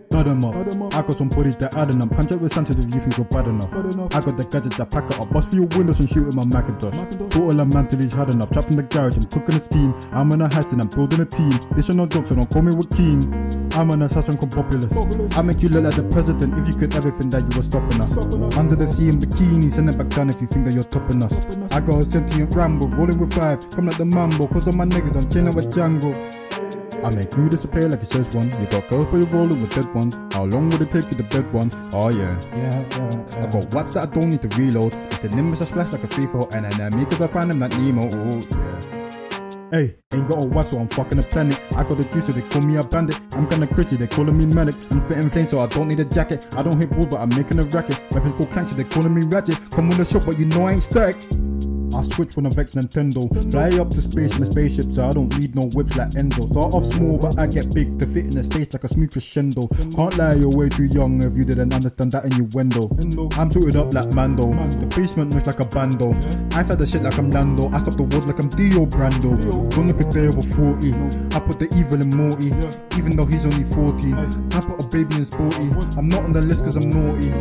Bud 'em up. I got some bodies that adding up. Contract with Sanchez if you think you're bad enough. I got the gadgets that pack it up. Bust for your windows and shoot with my Macintosh. Total and man till he's had enough. Trap from the garage, I'm cooking a scheme. I'm on a hat and I'm building a team. This ain't no joke, so don't call me Joaquin. I'm an assassin come populist. I make you look like the president if you could ever think that you were stopping us. Under the sea in bikini, send it back down if you think that you're topping us. I got a sentient Rambo, rolling with 5, come like the Mambo. Cause all my niggas, I'm chilling with Django. I make you disappear like it says one. You got girls but you're rolling with dead ones. How long would it take you to bed one? Oh yeah. I got wipes that I don't need to reload. If the Nimbus I splash like a free throw. And I me cause I find them like Nemo. Oh yeah. Hey, ain't got a watch so I'm fucking a planet. I got the juice so they call me a bandit. I'm kinda crazy, they calling me manic. I'm spitting flames so I don't need a jacket. I don't hit balls but I'm making a racket. Weapons go clank so they calling me ratchet. Come on the shop but you know I ain't static. I switch when I vex Nintendo. Fly up to space in a spaceship so I don't need no whips like Endo. Start off small but I get big to fit in a space like a smooth crescendo. Can't lie, you're way too young if you didn't understand that innuendo. I'm suited up like Mando. The basement looks like a bando. I fed the shit like I'm Lando. I stop the wars like I'm Dio Brando. Don't look a day over 40. I put the evil in Morty, even though he's only 14. I put a baby in Sporty. I'm not on the list cause I'm naughty.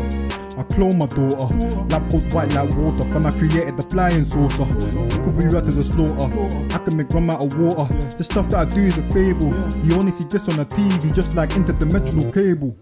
I clone my daughter, lab goes white like water. Fam, I created the flying saucer. Recovery rat is a slaughter. I can make rum out of water. The stuff that I do is a fable. You only see this on the TV, just like interdimensional cable.